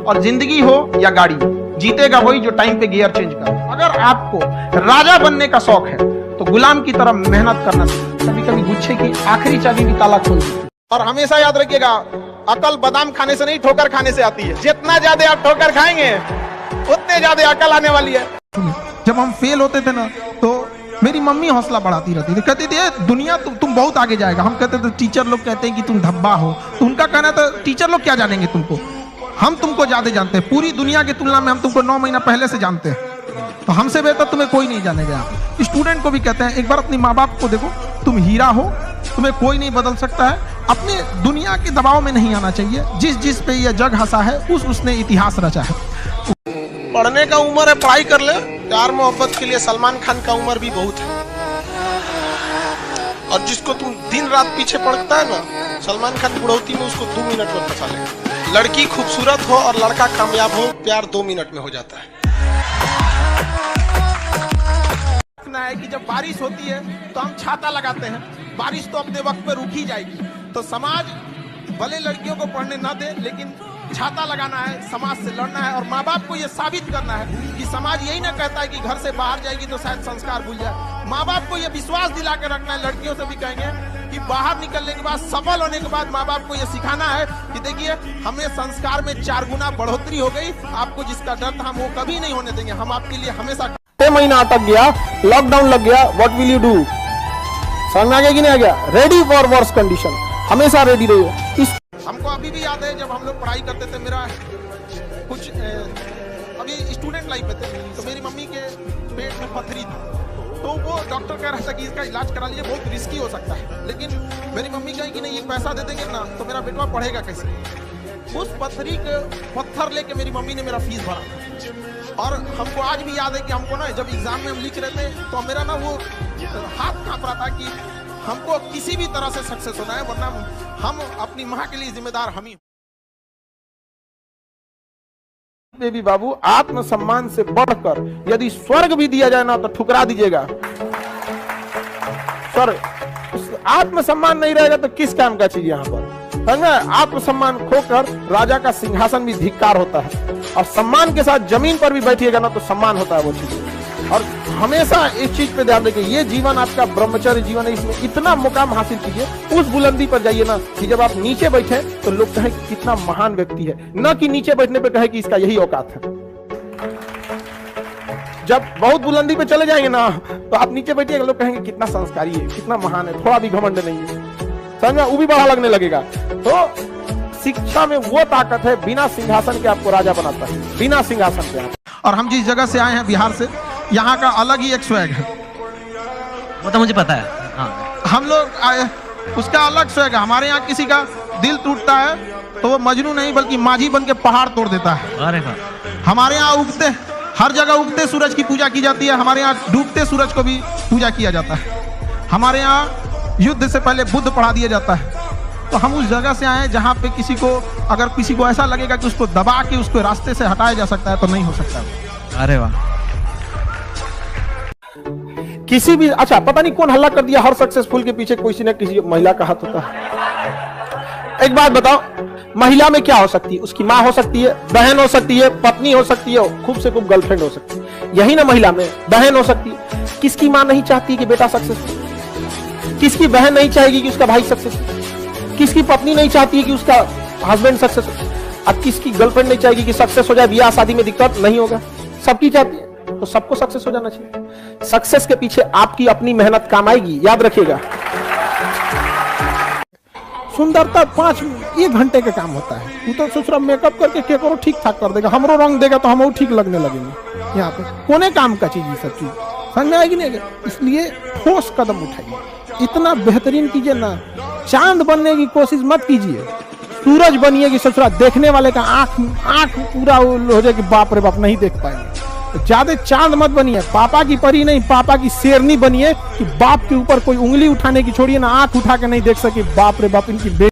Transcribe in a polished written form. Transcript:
और जिंदगी हो या गाड़ी, जीतेगा वही जो टाइम पे गियर चेंज कर। अगर आपको राजा बनने का शौक है तो गुलाम की तरह मेहनत करना चाहिए। कभी कभी गुच्छे की आखिरी चाबी भी ताला खोल देती है। और हमेशा याद रखिएगा, अकल बादाम खाने से नहीं, ठोकर खाने से आती है। जितना ज्यादा आप ठोकर खाएंगे उतने ज्यादा अकल आने वाली है। जब हम फेल होते थे ना तो मेरी मम्मी हौसला बढ़ाती रहती थी, कहती थी दुनिया तुम बहुत आगे जाएगा। हम कहते थे टीचर लोग कहते हैं कि तुम धब्बा हो, तो उनका कहना था टीचर लोग क्या जानेंगे तुमको, हम तुमको ज्यादा जानते हैं। पूरी दुनिया की तुलना में हम तुमको 9 महीना पहले से जानते हैं, तो हमसे बेहतर तुम्हें कोई नहीं जानेगा। स्टूडेंट को भी कहते हैं एक बार अपनी माँ बाप को देखो, तुम हीरा हो, तुम्हें कोई नहीं बदल सकता है। अपने दुनिया के दबाव में नहीं आना चाहिए। जिस पे यह जग हंसा है उसने इतिहास रचा है। पढ़ने का उम्र है, पढ़ाई कर ले। प्यार मोहब्बत के लिए सलमान खान का उम्र भी बहुत है। और जिसको तुम दिन रात पीछे पड़ता है ना, सलमान खान बुढ़ौती में उसको 2 मिनट में फंसा लेगा। लड़की खूबसूरत हो और लड़का कामयाब हो, प्यार 2 मिनट में हो जाता है। है कि जब बारिश होती है तो हम छाता लगाते हैं, बारिश तो अपने वक्त पे रुक ही जाएगी। तो समाज भले लड़कियों को पढ़ने ना दे, लेकिन छाता लगाना है, समाज से लड़ना है। और माँ बाप को यह साबित करना है कि समाज यही ना कहता है कि घर से बाहर जाएगी तो शायद संस्कार भूल जाए। माँ बाप को यह विश्वास दिला के रखना है। लड़कियों से भी कहेंगे कि बाहर निकलने के बाद, सफल होने के बाद माँ बाप को यह सिखाना है कि देखिए हमें संस्कार में 4 गुना बढ़ोतरी हो गई। आपको जिसका डर था हम वो कभी नहीं होने देंगे। हम आपके लिए हमेशा। 6 महीना अटक गया, लॉकडाउन लग गया, व्हाट विल यू डू? समझ में आ गया कि नहीं आ गया? रेडी फॉर वर्स कंडीशन, हमेशा रेडी रहिए। हमको अभी भी याद है जब हम लोग पढ़ाई करते थे, मेरा कुछ अभी स्टूडेंट लाइफ में थे, तो मेरी मम्मी के पेट में पथरी था। तो वो डॉक्टर कह रहा था कि इसका इलाज करा लीजिए, बहुत रिस्की हो सकता है। लेकिन मेरी मम्मी कही कि नहीं, ये पैसा दे देंगे ना तो मेरा बेटवा पढ़ेगा कैसे। उस पथरी के पत्थर लेके मेरी मम्मी ने मेरा फीस भरा। और हमको आज भी याद है कि हमको ना जब एग्जाम में हम लिख रहे थे तो मेरा ना वो हाथ कांप रहा था कि हमको किसी भी तरह से सक्सेस होना है, वरना हम अपनी माँ के लिए जिम्मेदार हम ही। बेबी बाबू, आत्मसम्मान से बढ़कर यदि स्वर्ग भी दिया जाए ना तो ठुकरा दीजिएगा। स्वर्ग, आत्मसम्मान नहीं रहेगा तो किस काम का चीज यहाँ पर? आत्मसम्मान खोकर राजा का सिंहासन भी धिक्कार होता है, और सम्मान के साथ जमीन पर भी बैठिएगा ना तो सम्मान होता है वो चीज। और हमेशा इस चीज पे ध्यान रखिए, ये जीवन आपका ब्रह्मचर्य जीवन है, इसमें इतना मुकाम हासिल कीजिए, उस बुलंदी पर जाइए ना कि जब आप नीचे बैठे तो लोग कहें कि कितना महान व्यक्ति है, न कि नीचे बैठने पे कहे कि इसका यही औकात है। जब बहुत बुलंदी पे चले जाएंगे ना तो आप नीचे बैठिएगा, लोग कहेंगे कितना संस्कारी है, कितना महान है, थोड़ा भी घमंड नहीं है, समझ वो भी बड़ा लगने लगेगा। तो शिक्षा में वो ताकत है, बिना सिंहासन के आपको राजा बनाता है, बिना सिंहासन के। और हम जिस जगह से आए हैं बिहार से, यहाँ का अलग ही एक स्वैग है, वो तो मुझे पता है। हाँ। हम लोग आए, उसका अलग स्वैग है। हमारे यहाँ किसी का दिल टूटता है तो वो मजनू नहीं बल्कि माझी बन के पहाड़ तोड़ देता है। अरे वाह। हमारे यहाँ उगते, हर जगह उगते सूरज की पूजा की जाती है, हमारे यहाँ डूबते सूरज को भी पूजा किया जाता है। हमारे यहाँ युद्ध से पहले बुद्ध पढ़ा दिया जाता है। तो हम उस जगह से आए जहाँ पे किसी को, अगर किसी को ऐसा लगेगा कि उसको दबा के उसको रास्ते से हटाया जा सकता है तो नहीं हो सकता। अरे वाह। किसी भी, अच्छा पता नहीं कौन हल्ला कर दिया, हर सक्सेसफुल के पीछे किसी न किसी महिला का हाथ होता है। एक बात बताओ, महिला में क्या हो सकती है? उसकी माँ हो सकती है, बहन हो सकती है, पत्नी हो सकती है, खूब से खूब गर्लफ्रेंड हो सकती है। यही ना महिला में बहन हो सकती है। किसकी माँ नहीं चाहती कि बेटा सक्सेसफुल? किसकी बहन नहीं चाहेगी कि उसका भाई सक्सेसफुल? किसकी पत्नी नहीं चाहती है कि उसका हस्बैंड सक्सेस हो? अब किसकी गर्लफ्रेंड नहीं चाहेगी कि सक्सेस हो जाए, ब्याह शादी में दिक्कत नहीं होगा? सबकी चाहती है। तो सबको सक्सेस हो जाना चाहिए। सक्सेस के पीछे आपकी अपनी मेहनत काम आएगी, याद रखिएगा। सुंदरता 1 घंटे का काम होता है। तू तो सोच रहा मेकअप करके के करो ठीक ठाक कर देगा, हमरो रंग देगा तो हम ठीक लगने लगेंगे। यहाँ पे कोने काम का चीज, ये सब चीज समझ में आएगी नहीं? इसलिए ठोस कदम उठाइए, इतना बेहतरीन कीजिए ना। चांद बनने की कोशिश मत कीजिए, सूरज बनिए कि ससुरा देखने वाले का आंख पूरा हो जाए कि बाप रे बाप नहीं देख पाएंगे। ज्यादा चांद मत बनिए, पापा की परी नहीं, पापा की शेरनी बनिए कि बाप के ऊपर कोई उंगली उठाने की छोड़िए ना, आंख उठा के नहीं देख सके बाप रे बाप इनकी